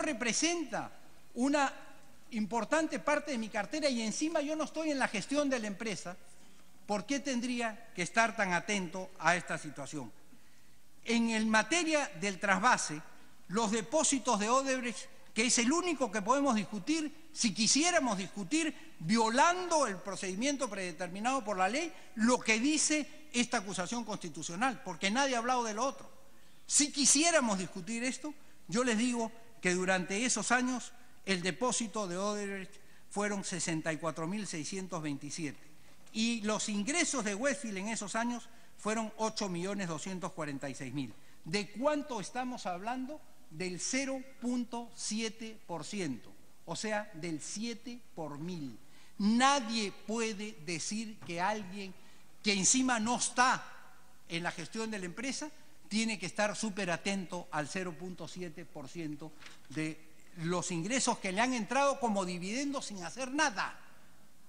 representa una importante parte de mi cartera y encima yo no estoy en la gestión de la empresa, ¿por qué tendría que estar tan atento a esta situación? En materia del trasvase, los depósitos de Odebrecht, que es el único que podemos discutir, si quisiéramos discutir, violando el procedimiento predeterminado por la ley, lo que dice esta acusación constitucional, porque nadie ha hablado de lo otro. Si quisiéramos discutir esto, yo les digo que durante esos años el depósito de Odebrecht fueron 64.627 y los ingresos de Westfield en esos años fueron 8.246.000. ¿De cuánto estamos hablando? Del 0.7%, o sea, del 7 por 1000. Nadie puede decir que alguien que encima no está en la gestión de la empresa tiene que estar súper atento al 0.7% de los ingresos que le han entrado como dividendos sin hacer nada,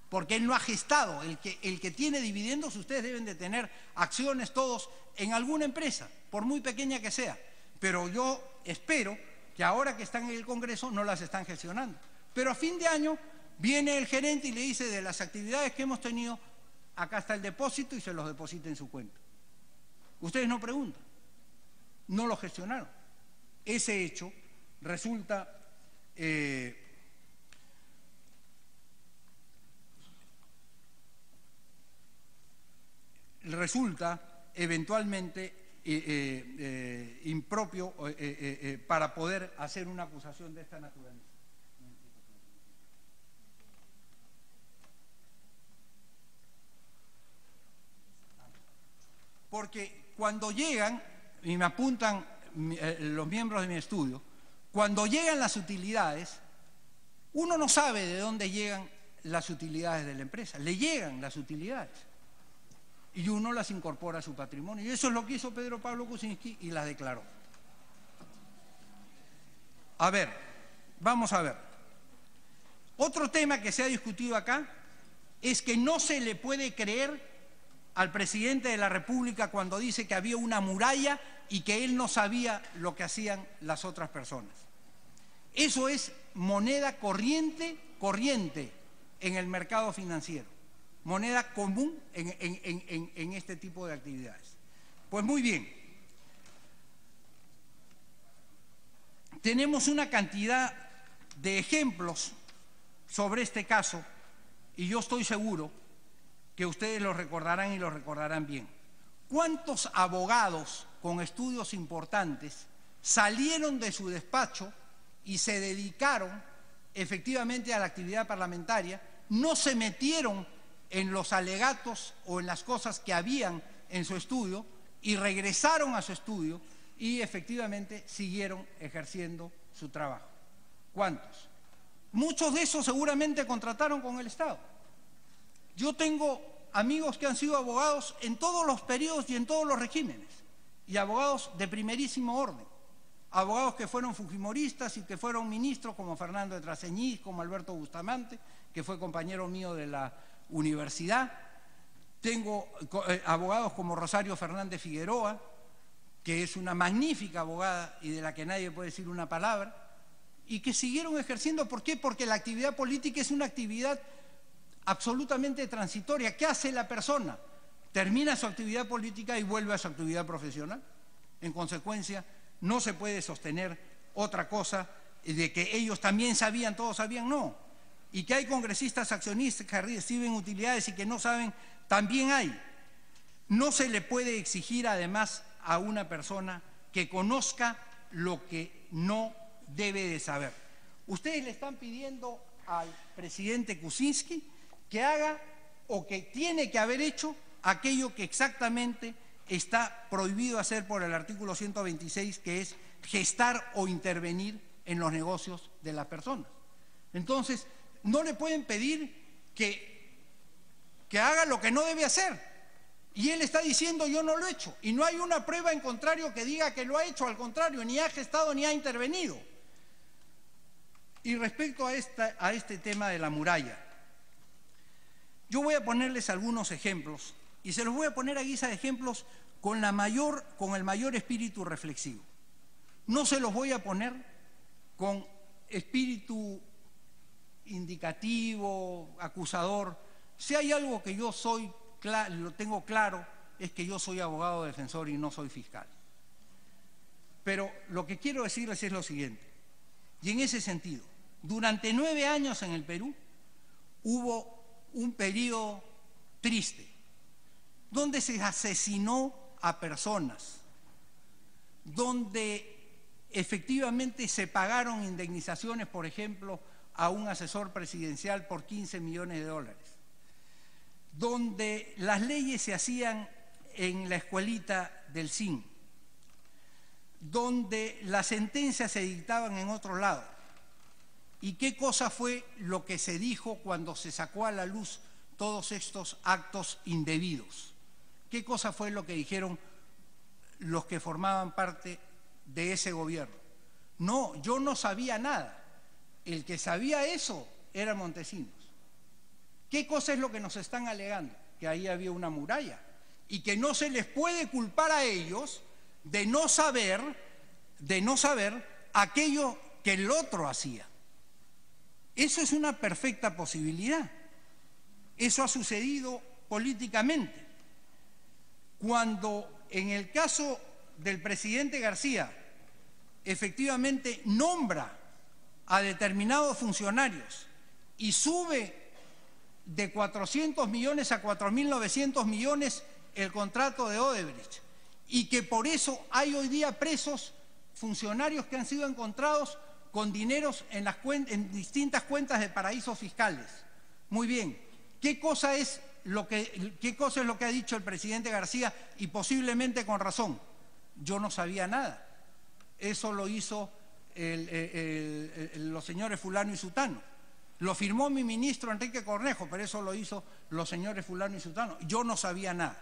porque él no ha gestado. El que tiene dividendos, ustedes deben de tener acciones todos en alguna empresa, por muy pequeña que sea, pero yo espero que ahora que están en el Congreso no las están gestionando. Pero a fin de año viene el gerente y le dice: de las actividades que hemos tenido, acá está el depósito, y se los deposita en su cuenta. Ustedes no preguntan, no lo gestionaron. Ese hecho resulta eventualmente impropio para poder hacer una acusación de esta naturaleza. Porque cuando llegan, y me apuntan los miembros de mi estudio, cuando llegan las utilidades, uno no sabe de dónde llegan las utilidades de la empresa. Le llegan las utilidades y uno las incorpora a su patrimonio. Y eso es lo que hizo Pedro Pablo Kuczynski y las declaró. A ver, vamos a ver. Otro tema que se ha discutido acá es que no se le puede creer al presidente de la República cuando dice que había una muralla y que él no sabía lo que hacían las otras personas. Eso es moneda corriente en el mercado financiero, moneda común en este tipo de actividades. Pues muy bien, tenemos una cantidad de ejemplos sobre este caso y yo estoy seguro que ustedes lo recordarán y lo recordarán bien. ¿Cuántos abogados con estudios importantes salieron de su despacho y se dedicaron efectivamente a la actividad parlamentaria, no se metieron en los alegatos o en las cosas que habían en su estudio y regresaron a su estudio y efectivamente siguieron ejerciendo su trabajo? ¿Cuántos? Muchos de esos seguramente contrataron con el Estado. Yo tengo amigos que han sido abogados en todos los periodos y en todos los regímenes, y abogados de primerísimo orden, abogados que fueron fujimoristas y que fueron ministros, como Fernando de Traseñís, como Alberto Bustamante, que fue compañero mío de la universidad. Tengo abogados como Rosario Fernández Figueroa, que es una magnífica abogada y de la que nadie puede decir una palabra, y que siguieron ejerciendo. ¿Por qué? Porque la actividad política es una actividad absolutamente transitoria. ¿Qué hace la persona? Termina su actividad política y vuelve a su actividad profesional. En consecuencia, no se puede sostener otra cosa de que ellos también sabían, todos sabían, no. Y que hay congresistas accionistas que reciben utilidades y que no saben, también hay. No se le puede exigir además a una persona que conozca lo que no debe de saber. Ustedes le están pidiendo al presidente Kuczynski que haga o que tiene que haber hecho aquello que exactamente está prohibido hacer por el artículo 126, que es gestar o intervenir en los negocios de las personas. Entonces, no le pueden pedir que haga lo que no debe hacer. Y él está diciendo: yo no lo he hecho. Y no hay una prueba en contrario que diga que lo ha hecho, al contrario, ni ha gestado ni ha intervenido. Y respecto a este tema de la muralla, yo voy a ponerles algunos ejemplos, y se los voy a poner a guisa de ejemplos con el mayor espíritu reflexivo. No se los voy a poner con espíritu indicativo, acusador, si hay algo que yo soy, lo tengo claro, es que yo soy abogado defensor y no soy fiscal. Pero lo que quiero decirles es lo siguiente, y en ese sentido, durante 9 años en el Perú hubo un periodo triste, donde se asesinó a personas, donde efectivamente se pagaron indemnizaciones, por ejemplo, a un asesor presidencial por 15 millones de dólares, donde las leyes se hacían en la escuelita del CIN, donde las sentencias se dictaban en otro lado. ¿Y qué cosa fue lo que se dijo cuando se sacó a la luz todos estos actos indebidos? ¿Qué cosa fue lo que dijeron los que formaban parte de ese gobierno? No, yo no sabía nada. El que sabía eso era Montesinos. ¿Qué cosa es lo que nos están alegando? Que ahí había una muralla y que no se les puede culpar a ellos de no saber aquello que el otro hacía. Eso es una perfecta posibilidad. Eso ha sucedido políticamente. Cuando en el caso del presidente García efectivamente nombra a determinados funcionarios y sube de 400 millones a 4.900 millones el contrato de Odebrecht, y que por eso hay hoy día presos funcionarios que han sido encontrados con dineros en distintas cuentas de paraísos fiscales. Muy bien, ¿qué cosa es lo que ha dicho el presidente García? Y posiblemente con razón. Yo no sabía nada. Eso lo hizo los señores fulano y sutano. Lo firmó mi ministro Enrique Cornejo, pero eso lo hizo los señores fulano y sutano. Yo no sabía nada.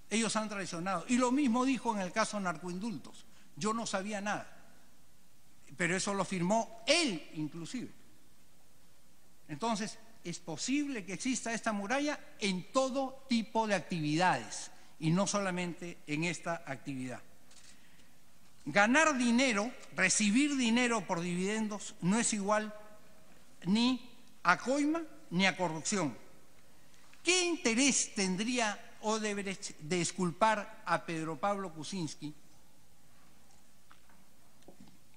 Ellos han traicionado. Y lo mismo dijo en el caso narcoindultos. Yo no sabía nada. Pero eso lo firmó él inclusive. Entonces, es posible que exista esta muralla en todo tipo de actividades y no solamente en esta actividad. Ganar dinero, recibir dinero por dividendos no es igual ni a coima ni a corrupción. ¿Qué interés tendría Odebrecht de exculpar a Pedro Pablo Kuczynski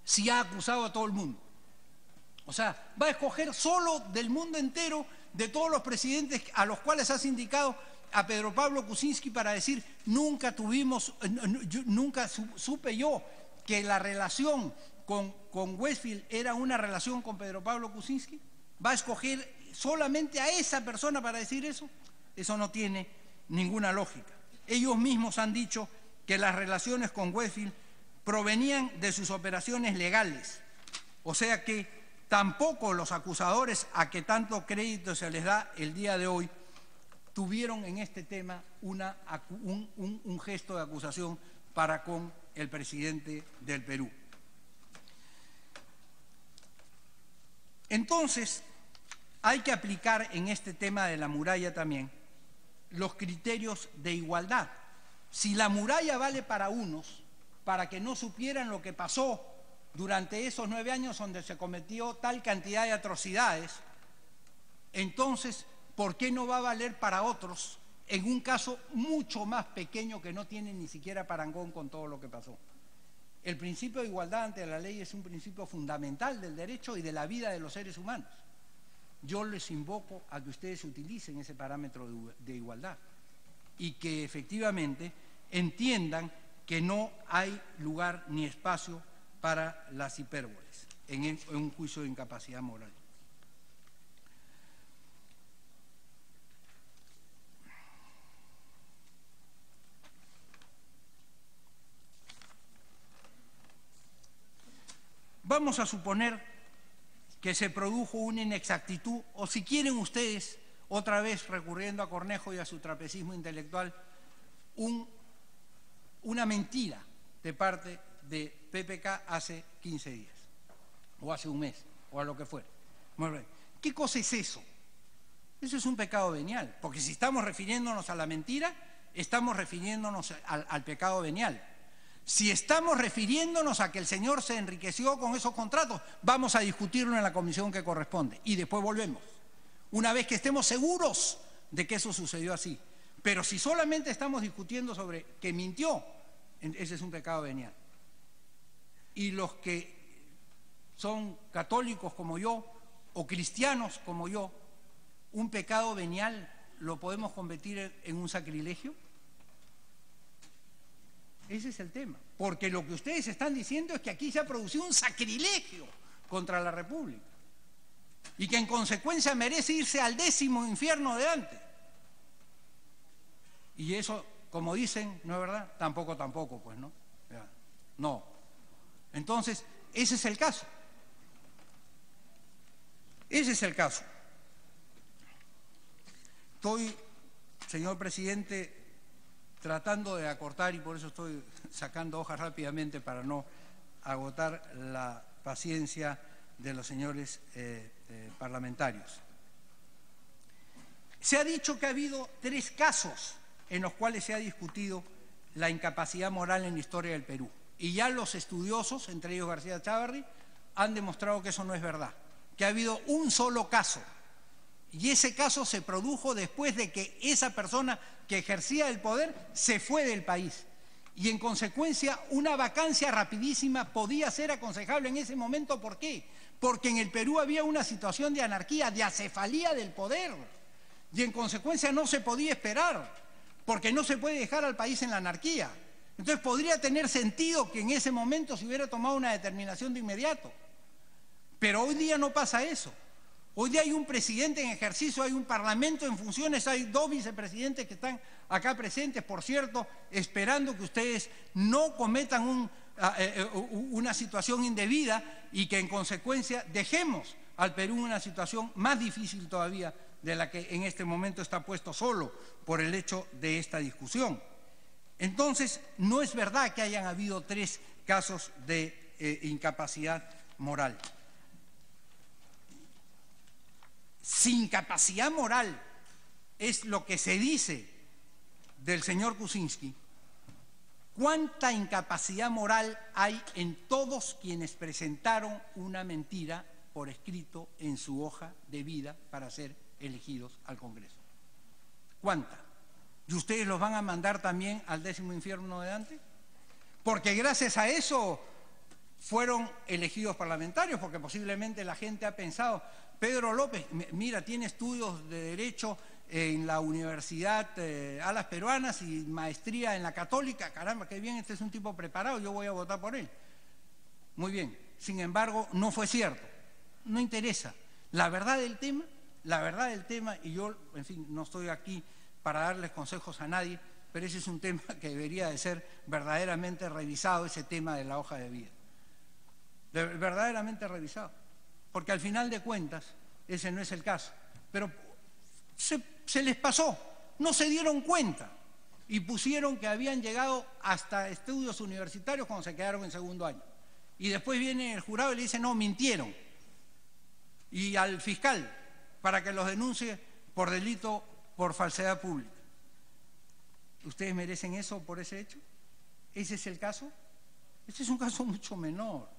si ha acusado a todo el mundo? O sea, va a escoger solo del mundo entero, de todos los presidentes a los cuales has indicado a Pedro Pablo Kuczynski, para decir nunca supe yo que la relación con Westfield era una relación con Pedro Pablo Kuczynski. ¿Va a escoger solamente a esa persona para decir eso? Eso no tiene ninguna lógica. Ellos mismos han dicho que las relaciones con Westfield provenían de sus operaciones legales, o sea que tampoco los acusadores a que tanto crédito se les da el día de hoy tuvieron en este tema un gesto de acusación para con el presidente del Perú. Entonces, hay que aplicar en este tema de la muralla también los criterios de igualdad. Si la muralla vale para unos, para que no supieran lo que pasó durante esos 9 años donde se cometió tal cantidad de atrocidades, entonces, ¿por qué no va a valer para otros en un caso mucho más pequeño que no tiene ni siquiera parangón con todo lo que pasó? El principio de igualdad ante la ley es un principio fundamental del derecho y de la vida de los seres humanos. Yo les invoco a que ustedes utilicen ese parámetro de igualdad y que efectivamente entiendan que no hay lugar ni espacio para las hipérboles en un juicio de incapacidad moral. Vamos a suponer que se produjo una inexactitud, o si quieren ustedes, otra vez recurriendo a Cornejo y a su trapecismo intelectual, una mentira de parte de PPK hace 15 días, o hace un mes, o a lo que fuera. ¿Qué cosa es eso? Eso es un pecado venial, porque si estamos refiriéndonos a la mentira, estamos refiriéndonos al pecado venial. Si estamos refiriéndonos a que el señor se enriqueció con esos contratos, vamos a discutirlo en la comisión que corresponde y después volvemos, una vez que estemos seguros de que eso sucedió así. Pero si solamente estamos discutiendo sobre que mintió, ese es un pecado venial. Y los que son católicos como yo o cristianos como yo, ¿un pecado venial lo podemos convertir en un sacrilegio? Ese es el tema, porque lo que ustedes están diciendo es que aquí se ha producido un sacrilegio contra la República y que en consecuencia merece irse al 10º infierno de Dante. Y eso, como dicen, ¿no es verdad? Tampoco, pues, ¿no? No. Entonces, ese es el caso. Ese es el caso. Estoy, señor presidente, tratando de acortar y por eso estoy sacando hojas rápidamente para no agotar la paciencia de los señores parlamentarios. Se ha dicho que ha habido 3 casos en los cuales se ha discutido la incapacidad moral en la historia del Perú. Y ya los estudiosos, entre ellos García Chávarri, han demostrado que eso no es verdad, que ha habido un solo caso. Y ese caso se produjo después de que esa persona que ejercía el poder se fue del país. Y en consecuencia una vacancia rapidísima podía ser aconsejable en ese momento. ¿Por qué? Porque en el Perú había una situación de anarquía, de acefalía del poder. Y en consecuencia no se podía esperar, porque no se puede dejar al país en la anarquía. Entonces podría tener sentido que en ese momento se hubiera tomado una determinación de inmediato. Pero hoy día no pasa eso. Hoy día hay un presidente en ejercicio, hay un parlamento en funciones, hay 2 vicepresidentes que están acá presentes, por cierto, esperando que ustedes no cometan una situación indebida y que en consecuencia dejemos al Perú en una situación más difícil todavía de la que en este momento está puesto solo por el hecho de esta discusión. Entonces, no es verdad que hayan habido 3 casos de incapacidad moral. Si incapacidad moral es lo que se dice del señor Kuczynski, ¿cuánta incapacidad moral hay en todos quienes presentaron una mentira por escrito en su hoja de vida para ser elegidos al Congreso? ¿Cuánta? ¿Y ustedes los van a mandar también al 10º infierno de Dante? Porque gracias a eso fueron elegidos parlamentarios, porque posiblemente la gente ha pensado, Pedro López, mira, tiene estudios de Derecho en la Universidad Alas Peruanas y maestría en la Católica, caramba, qué bien, este es un tipo preparado, yo voy a votar por él. Muy bien, sin embargo, no fue cierto, no interesa. La verdad del tema, y yo, en fin, no estoy aquí para darles consejos a nadie, pero ese es un tema que debería de ser verdaderamente revisado, ese tema de la hoja de vida. Verdaderamente revisado. Porque al final de cuentas, ese no es el caso. Pero se les pasó, no se dieron cuenta y pusieron que habían llegado hasta estudios universitarios cuando se quedaron en 2º año. Y después viene el jurado y le dice, no, mintieron. Y al fiscal, para que los denuncie por delito por falsedad pública. ¿Ustedes merecen eso por ese hecho? ¿Ese es el caso? Este es un caso mucho menor.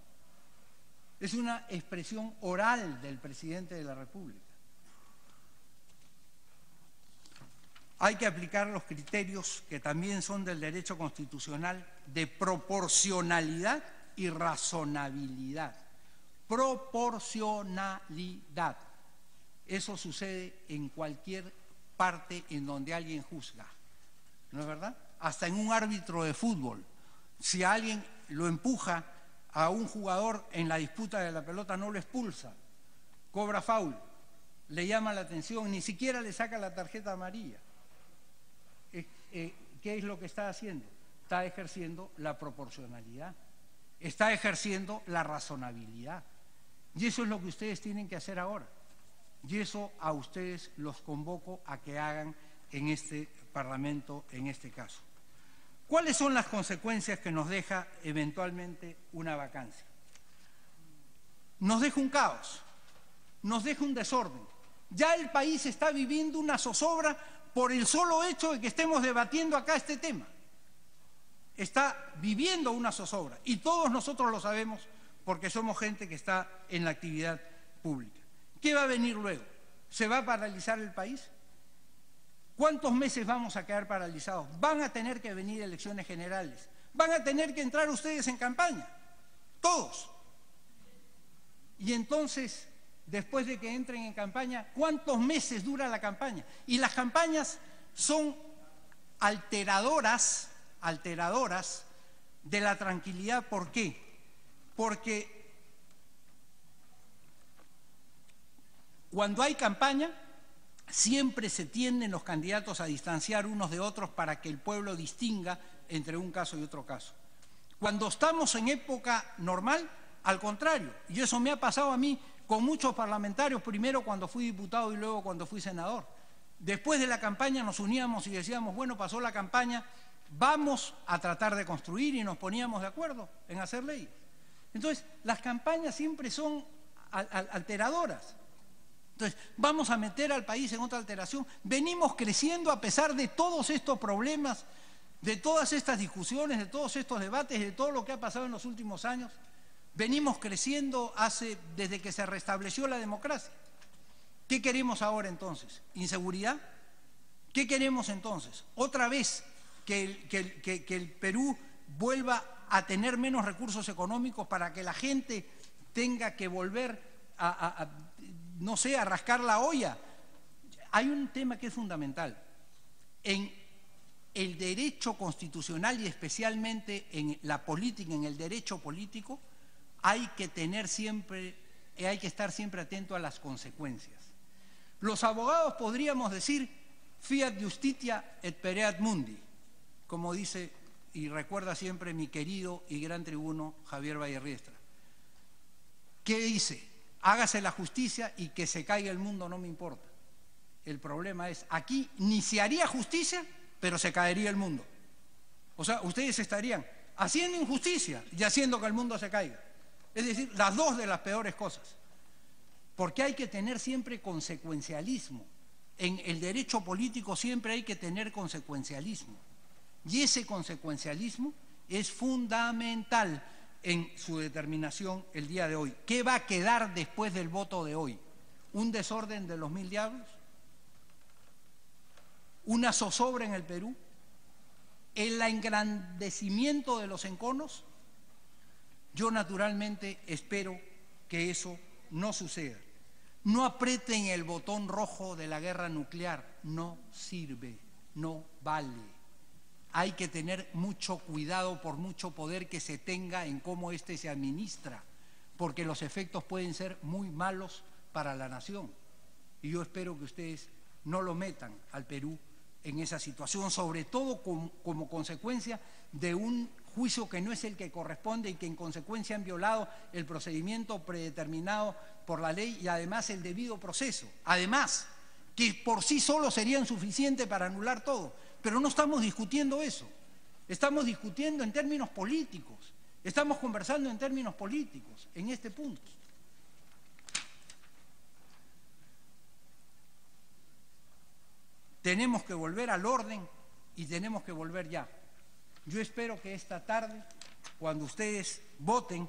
Es una expresión oral del presidente de la República. Hay que aplicar los criterios que también son del derecho constitucional de proporcionalidad y razonabilidad. Proporcionalidad. Eso sucede en cualquier parte en donde alguien juzga. ¿No es verdad? Hasta en un árbitro de fútbol. Si a alguien lo empuja a un jugador en la disputa de la pelota, no lo expulsa, cobra foul, le llama la atención, ni siquiera le saca la tarjeta amarilla. ¿Qué es lo que está haciendo? Está ejerciendo la proporcionalidad, está ejerciendo la razonabilidad. Y eso es lo que ustedes tienen que hacer ahora. Y eso a ustedes los convoco a que hagan en este Parlamento, en este caso. ¿Cuáles son las consecuencias que nos deja eventualmente una vacancia? Nos deja un caos, nos deja un desorden. Ya el país está viviendo una zozobra por el solo hecho de que estemos debatiendo acá este tema. está viviendo una zozobra y todos nosotros lo sabemos porque somos gente que está en la actividad pública. ¿Qué va a venir luego? ¿Se va a paralizar el país? ¿Cuántos meses vamos a quedar paralizados? Van a tener que venir elecciones generales. Van a tener que entrar ustedes en campaña. Todos. Y entonces, después de que entren en campaña, ¿cuántos meses dura la campaña? Y las campañas son alteradoras de la tranquilidad. ¿Por qué? Porque cuando hay campaña, siempre se tienden los candidatos a distanciar unos de otros para que el pueblo distinga entre un caso y otro caso. Cuando estamos en época normal, al contrario, y eso me ha pasado a mí con muchos parlamentarios, primero cuando fui diputado y luego cuando fui senador. Después de la campaña nos uníamos y decíamos, bueno, pasó la campaña, vamos a tratar de construir, y nos poníamos de acuerdo en hacer leyes. Entonces, las campañas siempre son alteradoras. Entonces, vamos a meter al país en otra alteración. Venimos creciendo a pesar de todos estos problemas, de todas estas discusiones, de todos estos debates, de todo lo que ha pasado en los últimos años. Venimos creciendo desde que se restableció la democracia. ¿Qué queremos ahora entonces? ¿Inseguridad? ¿Qué queremos entonces? ¿Otra vez que el Perú vuelva a tener menos recursos económicos para que la gente tenga que volver no sé, a rascar la olla? Hay un tema que es fundamental. En el derecho constitucional y especialmente en la política, en el derecho político, hay que estar siempre atento a las consecuencias. Los abogados podríamos decir fiat justitia et pereat mundi, como dice y recuerda siempre mi querido y gran tribuno Javier Vallerriestra. ¿Qué dice? Hágase la justicia y que se caiga el mundo no me importa. El problema es, aquí ni se haría justicia, pero se caería el mundo. O sea, ustedes estarían haciendo injusticia y haciendo que el mundo se caiga. Es decir, las dos de las peores cosas. Porque hay que tener siempre consecuencialismo. En el derecho político siempre hay que tener consecuencialismo. Y ese consecuencialismo es fundamental en su determinación el día de hoy. ¿Qué va a quedar después del voto de hoy? ¿Un desorden de los 1000 diablos? ¿Una zozobra en el Perú? ¿El engrandecimiento de los enconos? Yo naturalmente espero que eso no suceda. No aprieten el botón rojo de la guerra nuclear, no sirve, no vale. Hay que tener mucho cuidado por mucho poder que se tenga en cómo éste se administra, porque los efectos pueden ser muy malos para la nación. Y yo espero que ustedes no lo metan al Perú en esa situación, sobre todo como consecuencia de un juicio que no es el que corresponde y que en consecuencia han violado el procedimiento predeterminado por la ley y además el debido proceso. Además, que por sí solo serían suficientes para anular todo. Pero no estamos discutiendo eso. Estamos discutiendo en términos políticos. Estamos conversando en términos políticos en este punto. Tenemos que volver al orden y tenemos que volver ya. Yo espero que esta tarde, cuando ustedes voten,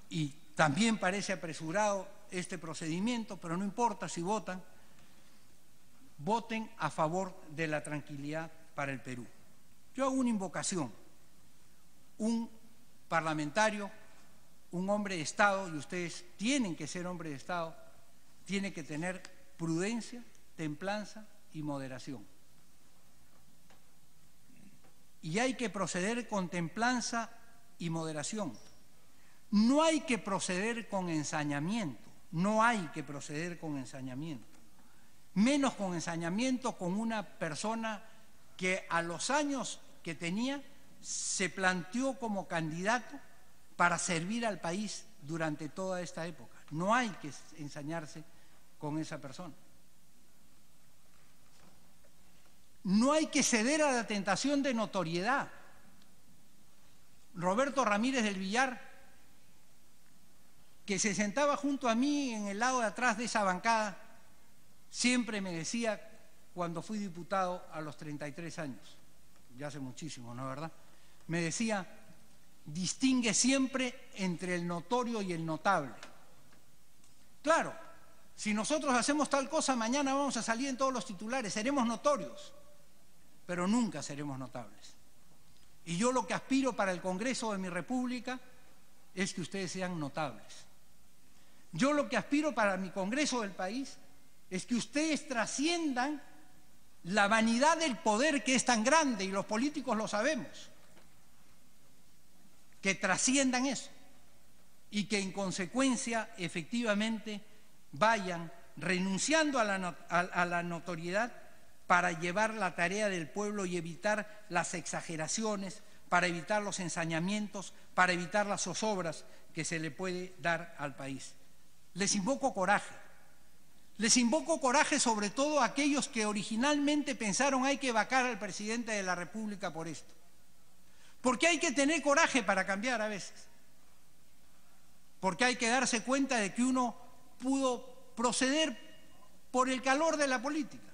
y también parece apresurado este procedimiento, pero no importa si votan, voten a favor de la tranquilidad para el Perú. Yo hago una invocación. Un parlamentario, un hombre de Estado, y ustedes tienen que ser hombres de Estado, tiene que tener prudencia, templanza y moderación. Y hay que proceder con templanza y moderación. No hay que proceder con ensañamiento, no hay que proceder con ensañamiento. Menos con ensañamiento con una persona que a los años que tenía se planteó como candidato para servir al país durante toda esta época. No hay que ensañarse con esa persona. No hay que ceder a la tentación de notoriedad. Roberto Ramírez del Villar, que se sentaba junto a mí en el lado de atrás de esa bancada, siempre me decía, cuando fui diputado a los 33 años, ya hace muchísimo, ¿no es verdad? me decía, distingue siempre entre el notorio y el notable. Claro, si nosotros hacemos tal cosa, mañana vamos a salir en todos los titulares, seremos notorios, pero nunca seremos notables. Y yo lo que aspiro para el Congreso de mi República es que ustedes sean notables. Yo lo que aspiro para mi Congreso del país es que ustedes trasciendan la vanidad del poder que es tan grande, y los políticos lo sabemos, que trasciendan eso y que en consecuencia efectivamente vayan renunciando a la notoriedad para llevar la tarea del pueblo y evitar las exageraciones, para evitar los ensañamientos, para evitar las zozobras que se le puede dar al país. Les invoco coraje. Les invoco coraje sobre todo a aquellos que originalmente pensaron hay que vacar al presidente de la República por esto. Porque hay que tener coraje para cambiar a veces. Porque hay que darse cuenta de que uno pudo proceder por el calor de la política.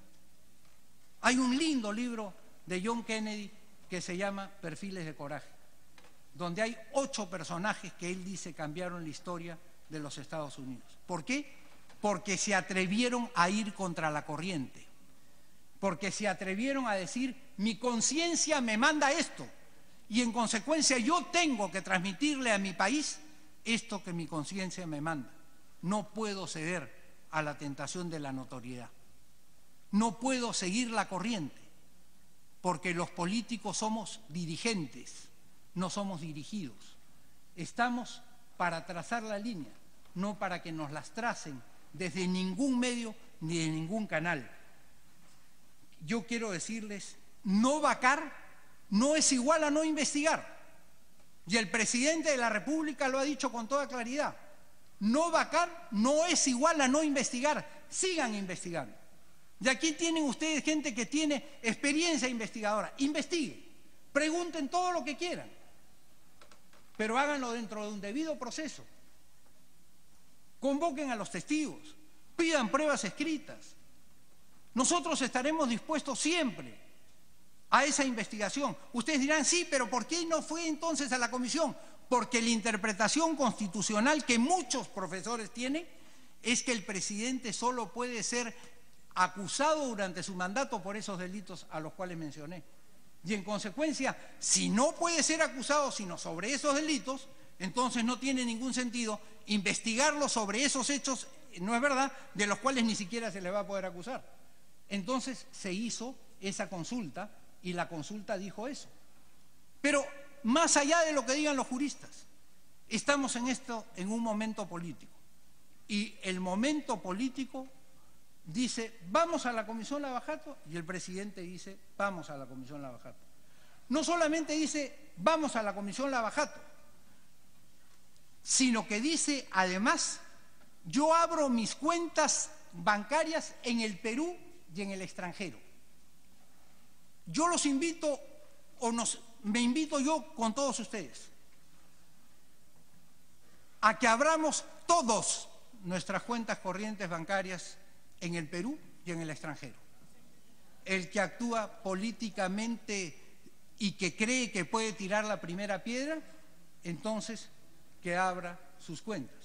Hay un lindo libro de John Kennedy que se llama Perfiles de Coraje, donde hay 8 personajes que él dice cambiaron la historia de los Estados Unidos. ¿Por qué? Porque se atrevieron a ir contra la corriente, porque se atrevieron a decir, mi conciencia me manda esto, y en consecuencia yo tengo que transmitirle a mi país esto que mi conciencia me manda. No puedo ceder a la tentación de la notoriedad. No puedo seguir la corriente, porque los políticos somos dirigentes, no somos dirigidos. Estamos para trazar la línea, no para que nos las tracen desde ningún medio ni de ningún canal. Yo quiero decirles, no vacar no es igual a no investigar. Y el presidente de la República lo ha dicho con toda claridad. No vacar no es igual a no investigar. Sigan investigando. Y aquí tienen ustedes gente que tiene experiencia investigadora. Investiguen, pregunten todo lo que quieran, pero háganlo dentro de un debido proceso. Convoquen a los testigos, pidan pruebas escritas. Nosotros estaremos dispuestos siempre a esa investigación. Ustedes dirán, sí, pero ¿por qué no fue entonces a la comisión? Porque la interpretación constitucional que muchos profesores tienen es que el presidente solo puede ser acusado durante su mandato por esos delitos a los cuales mencioné. Y en consecuencia, si no puede ser acusado sino sobre esos delitos, entonces no tiene ningún sentido investigarlo sobre esos hechos, no es verdad, de los cuales ni siquiera se le va a poder acusar. Entonces se hizo esa consulta y la consulta dijo eso. Pero más allá de lo que digan los juristas, estamos en un momento político. Y el momento político dice, vamos a la Comisión Lavajato, y el presidente dice, vamos a la Comisión Lavajato. No solamente dice, vamos a la Comisión Lavajato, sino que dice, además, yo abro mis cuentas bancarias en el Perú y en el extranjero. Yo los invito, me invito yo con todos ustedes, a que abramos todos nuestras cuentas corrientes bancarias en el Perú y en el extranjero. El que actúa políticamente y que cree que puede tirar la primera piedra, entonces que abra sus cuentas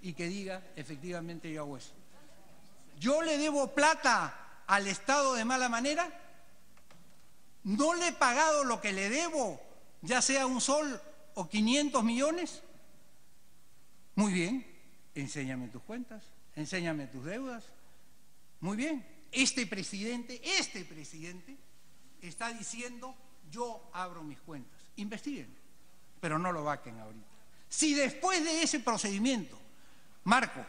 y que diga, efectivamente yo hago eso. ¿Yo le debo plata al Estado de mala manera? ¿No le he pagado lo que le debo, ya sea un sol o 500 millones? Muy bien, enséñame tus cuentas, enséñame tus deudas. Muy bien, este presidente está diciendo, yo abro mis cuentas. Investiguen, pero no lo vaquen ahorita. Si después de ese procedimiento, Marco,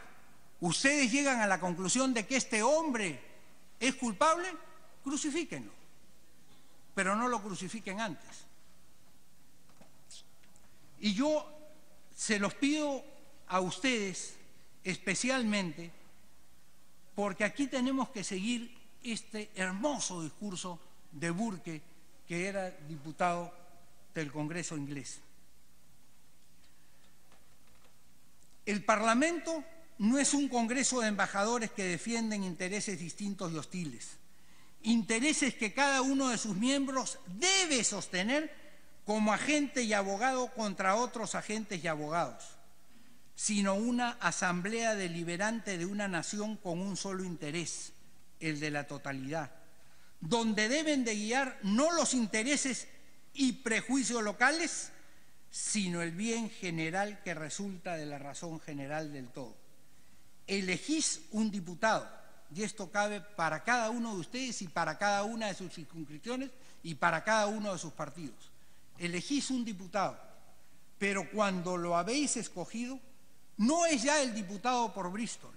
ustedes llegan a la conclusión de que este hombre es culpable, crucifíquenlo, pero no lo crucifiquen antes. Y yo se los pido a ustedes especialmente, porque aquí tenemos que seguir este hermoso discurso de Burke, que era diputado del Congreso inglés. El Parlamento no es un congreso de embajadores que defienden intereses distintos y hostiles, intereses que cada uno de sus miembros debe sostener como agente y abogado contra otros agentes y abogados, sino una asamblea deliberante de una nación con un solo interés, el de la totalidad, donde deben de guiar no los intereses y prejuicios locales, sino el bien general que resulta de la razón general del todo. Elegís un diputado, y esto cabe para cada uno de ustedes y para cada una de sus circunscripciones y para cada uno de sus partidos. Elegís un diputado, pero cuando lo habéis escogido, no es ya el diputado por Bristol,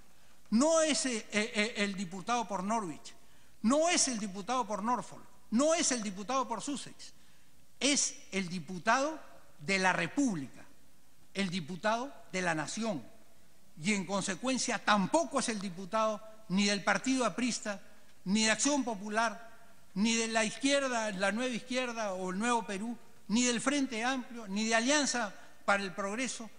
no es el diputado por Norwich, no es el diputado por Norfolk, no es el diputado por Sussex, es el diputado de la República, el diputado de la Nación, y en consecuencia tampoco es el diputado ni del Partido Aprista, ni de Acción Popular, ni de la izquierda, la Nueva Izquierda o el Nuevo Perú, ni del Frente Amplio, ni de Alianza para el Progreso,